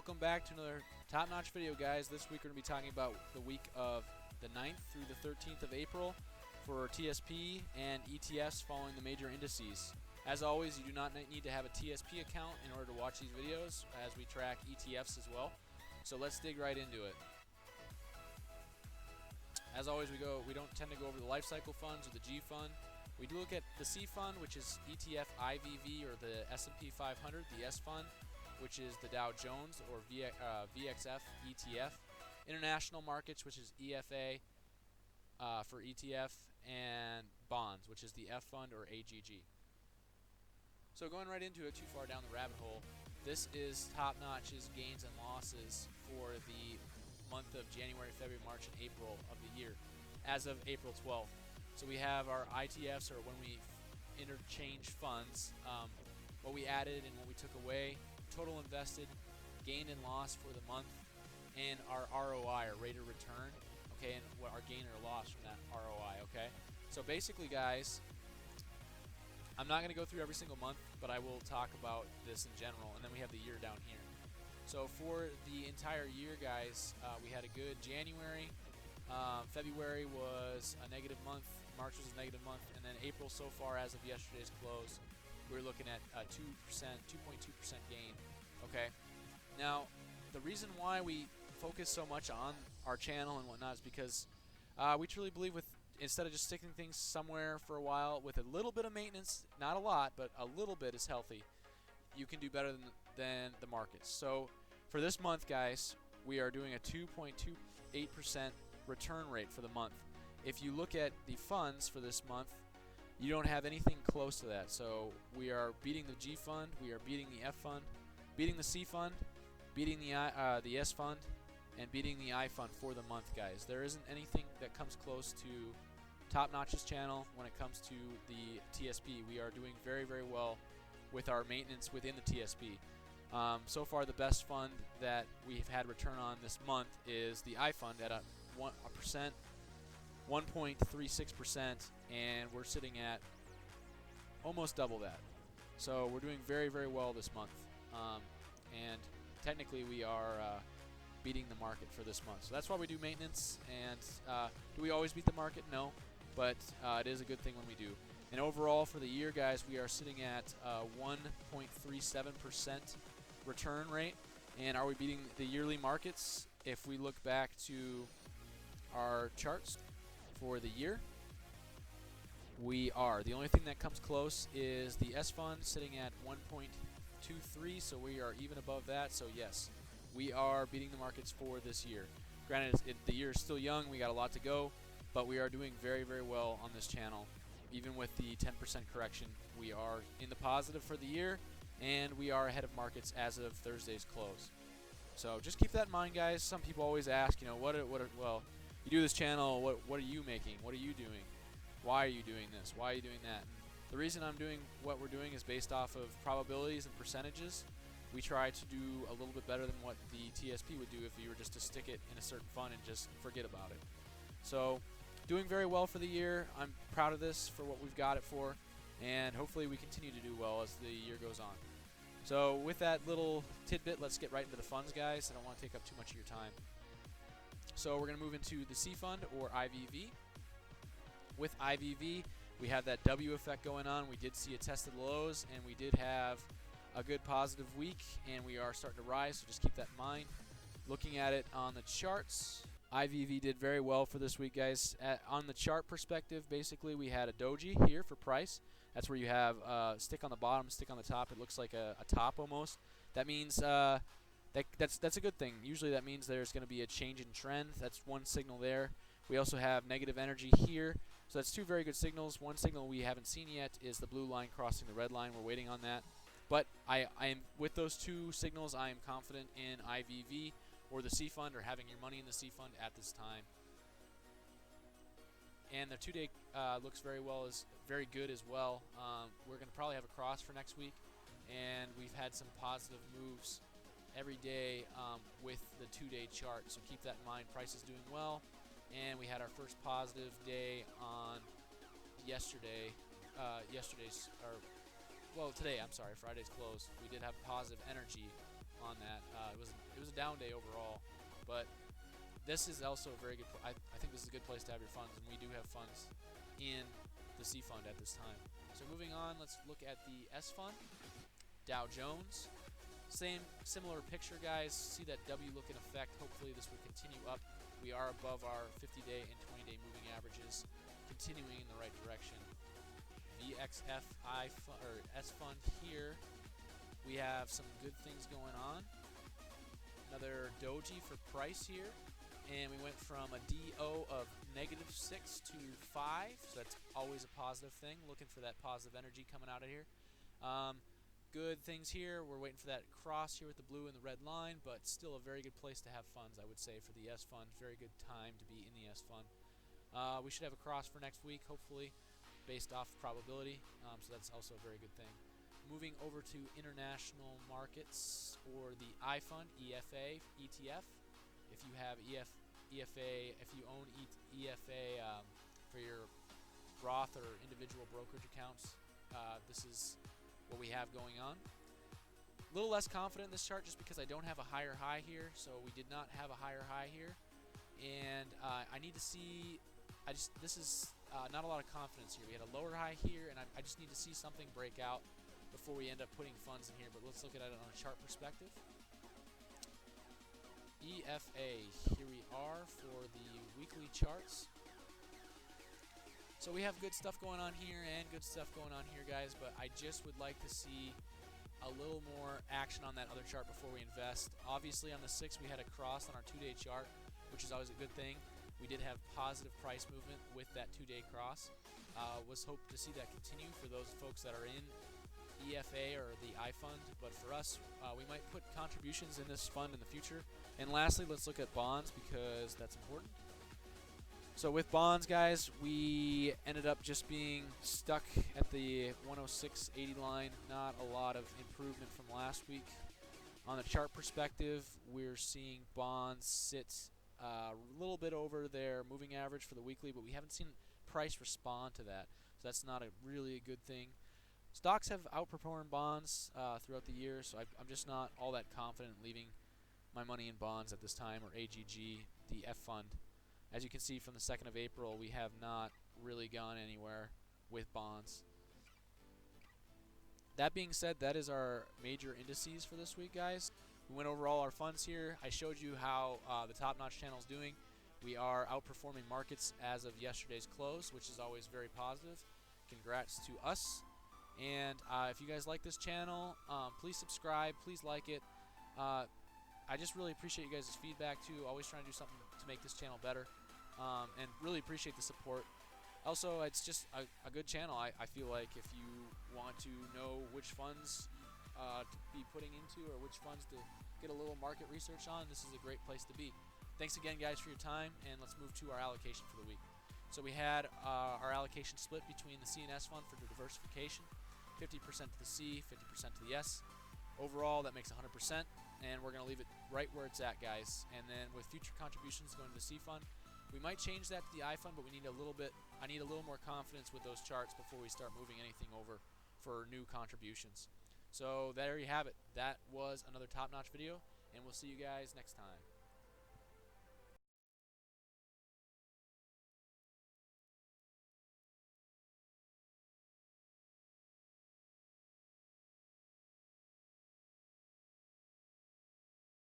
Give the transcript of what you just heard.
Welcome back to another top-notch video, guys. This week we're going to be talking about the week of the 9th through the 13th of April for TSP and ETFs following the major indices. As always, you do not need to have a TSP account in order to watch these videos, as we track ETFs as well. So let's dig right into it. As always, we don't tend to go over the life cycle funds or the G fund. We do look at the C fund, which is ETF IVV, or the S&P 500, the S fund, which is the Dow Jones or VXF ETF, international markets, which is EFA for ETF, and bonds, which is the F fund or AGG. So going right into it, too far down the rabbit hole, this is Top Notch's gains and losses for the month of January, February, March, and April of the year, as of April 12th. So we have our ITFs, or when we interchange funds, what we added and what we took away, total invested, gain and loss for the month, and our ROI, or rate of return, okay, and what our gain or loss from that ROI, okay. So basically, guys, I'm not going to go through every single month, but I will talk about this in general, and then we have the year down here. So for the entire year, guys, we had a good January. February was a negative month. March was a negative month, and then April so far, as of yesterday's close, we're looking at a 2%, 2.2% gain. Okay. Now, the reason why we focus so much on our channel and whatnot is because we truly believe instead of just sticking things somewhere for a while with a little bit of maintenance, not a lot, but a little bit is healthy, you can do better than the markets. So for this month, guys, we are doing a 2.28% return rate for the month. If you look at the funds for this month, you don't have anything close to that. So we are beating the G fund, we are beating the F fund, beating the C fund, beating the S fund, and beating the I fund for the month, guys. There isn't anything that comes close to Top Notch's channel when it comes to the TSP. We are doing very, very well with our maintenance within the TSP. So far, the best fund that we've had return on this month is the I fund at a 1.36%, and we're sitting at almost double that. So we're doing very, very well this month, and technically we are beating the market for this month. So that's why we do maintenance. And do we always beat the market? No, but it is a good thing when we do. And overall for the year, guys, we are sitting at 1.37% return rate. And are we beating the yearly markets? If we look back to our charts for the year, we are. The only thing that comes close is the S fund, sitting at 1.23, so we are even above that. So yes, we are beating the markets for this year. Granted, the year is still young, we got a lot to go, but we are doing very, very well on this channel. Even with the 10% correction, we are in the positive for the year, and we are ahead of markets as of Thursday's close. So just keep that in mind, guys. Some people always ask, well, you do this channel, what are you making? What are you doing? Why are you doing this? Why are you doing that? And the reason I'm doing what we're doing is based off of probabilities and percentages. We try to do a little bit better than what the TSP would do if you were just to stick it in a certain fund and just forget about it. So doing very well for the year. I'm proud of this for what we've got it for, and hopefully we continue to do well as the year goes on. So with that little tidbit, let's get right into the funds, guys. I don't want to take up too much of your time. So we're going to move into the C fund, or IVV. With IVV, we have that W effect going on. We did see a test of the lows, and we did have a good positive week, and we are starting to rise, so just keep that in mind. Looking at it on the charts, IVV did very well for this week, guys. On the chart perspective, basically we had a doji here for price. That's where you have a stick on the bottom, stick on the top. It looks like a top almost. That means that's a good thing. Usually that means there's going to be a change in trend. That's one signal there. We also have negative energy here. So that's two very good signals. One signal we haven't seen yet is the blue line crossing the red line. We're waiting on that. But I am, with those two signals, I am confident in IVV or the C fund, or having your money in the C fund at this time. And the 2-day looks very good as well. We're going to probably have a cross for next week, and we've had some positive moves every day with the 2-day chart. So keep that in mind. Price is doing well, and we had our first positive day on today, I'm sorry, Friday's close. We did have positive energy on that. It was a down day overall, but this is also a very good. I think this is a good place to have your funds, and we do have funds in the C fund at this time. So moving on, let's look at the S fund, Dow Jones. Similar picture, guys. See that W look in effect. Hopefully this will continue up. We are above our 50-day and 20-day moving averages, continuing in the right direction. VXFI or S fund here. We have some good things going on. Another doji for price here, and we went from a DO of -6 to 5, so that's always a positive thing. Looking for that positive energy coming out of here. Good things here. We're waiting for that cross here with the blue and the red line, but still a very good place to have funds, I would say, for the S fund. Very good time to be in the S fund. We should have a cross for next week, hopefully, based off probability, so that's also a very good thing. Moving over to international markets, or the I fund, EFA, ETF. If you have EFA, if you own EFA for your Roth or individual brokerage accounts, this is what we have going on. A little less confident in this chart just because I don't have a higher high here, so we did not have a higher high here, and I need to see. This is not a lot of confidence here. We had a lower high here, and I just need to see something break out before we end up putting funds in here. But let's look at it on a chart perspective. EFA, here we are for the weekly charts. So we have good stuff going on here and good stuff going on here, guys, but I just would like to see a little more action on that other chart before we invest. Obviously on the 6th we had a cross on our 2-day chart, which is always a good thing. We did have positive price movement with that 2-day cross. Was hope to see that continue for those folks that are in EFA or the I fund, but for us, we might put contributions in this fund in the future. And lastly, let's look at bonds because that's important. So with bonds, guys, we ended up just being stuck at the 106.80 line. Not a lot of improvement from last week. On the chart perspective, we're seeing bonds sit a little bit over their moving average for the weekly, but we haven't seen price respond to that. So that's not really a good thing. Stocks have outperformed bonds throughout the year, so I'm just not all that confident in leaving my money in bonds at this time, or AGG, the F fund. As you can see from the 2nd of April, we have not really gone anywhere with bonds. That being said, that is our major indices for this week, guys. We went over all our funds here. I showed you how the Top Notch channel is doing. We are outperforming markets as of yesterday's close, which is always very positive. Congrats to us. And if you guys like this channel, please subscribe, please like it. I just really appreciate you guys' feedback too. Always trying to do something to make this channel better, and really appreciate the support. Also, it's just a good channel. I feel like if you want to know which funds to be putting into or which funds to get a little market research on, this is a great place to be. Thanks again, guys, for your time, and let's move to our allocation for the week. So we had our allocation split between the C and S fund for the diversification, 50% to the C, 50% to the S. Overall, that makes 100%, and we're going to leave it right where it's at, guys. And then with future contributions going to the C fund, we might change that to the I fund, but we need a little bit. I need a little more confidence with those charts before we start moving anything over for new contributions. So there you have it. That was another top-notch video, and we'll see you guys next time.